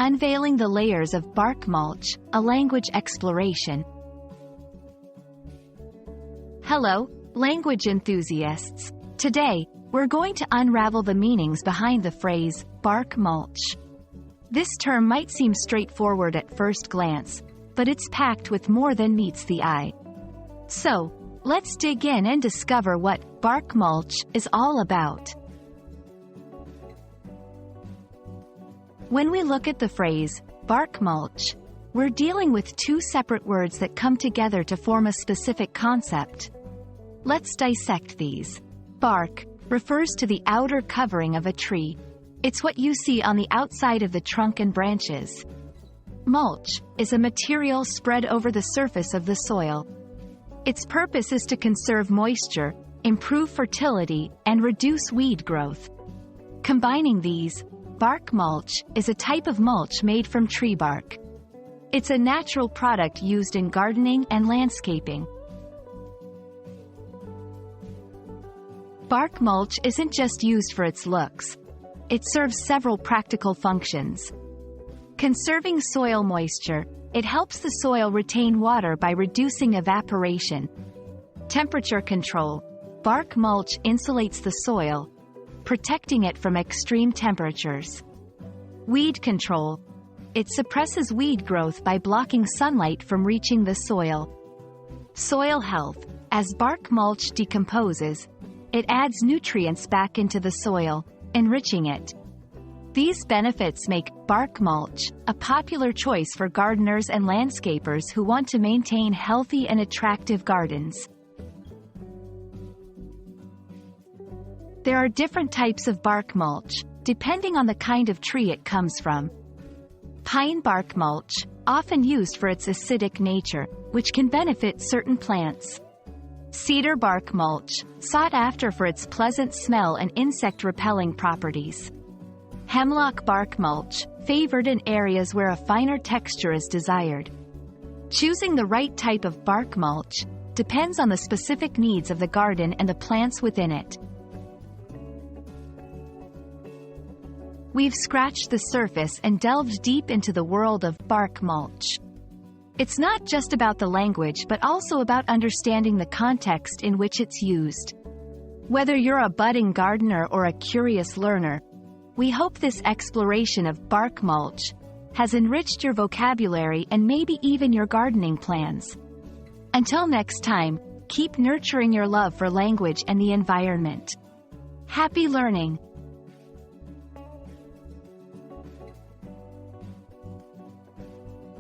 Unveiling the layers of bark mulch, a language exploration. Hello, language enthusiasts. Today, we're going to unravel the meanings behind the phrase, bark mulch. This term might seem straightforward at first glance, but it's packed with more than meets the eye. So, let's dig in and discover what bark mulch is all about. When we look at the phrase, bark mulch, we're dealing with two separate words that come together to form a specific concept. Let's dissect these. Bark refers to the outer covering of a tree. It's what you see on the outside of the trunk and branches. Mulch is a material spread over the surface of the soil. Its purpose is to conserve moisture, improve fertility, and reduce weed growth. Combining these, bark mulch is a type of mulch made from tree bark. It's a natural product used in gardening and landscaping. Bark mulch isn't just used for its looks. It serves several practical functions. Conserving soil moisture, it helps the soil retain water by reducing evaporation. Temperature control, bark mulch insulates the soil, protecting it from extreme temperatures. Weed control, it suppresses weed growth by blocking sunlight from reaching the soil. Soil health, as bark mulch decomposes, it adds nutrients back into the soil, enriching it. These benefits make bark mulch a popular choice for gardeners and landscapers who want to maintain healthy and attractive gardens. There are different types of bark mulch, depending on the kind of tree it comes from. Pine bark mulch, often used for its acidic nature, which can benefit certain plants. Cedar bark mulch, sought after for its pleasant smell and insect-repelling properties. Hemlock bark mulch, favored in areas where a finer texture is desired. Choosing the right type of bark mulch depends on the specific needs of the garden and the plants within it. We've scratched the surface and delved deep into the world of bark mulch. It's not just about the language but also about understanding the context in which it's used. Whether you're a budding gardener or a curious learner, we hope this exploration of bark mulch has enriched your vocabulary and maybe even your gardening plans. Until next time, keep nurturing your love for language and the environment. Happy learning!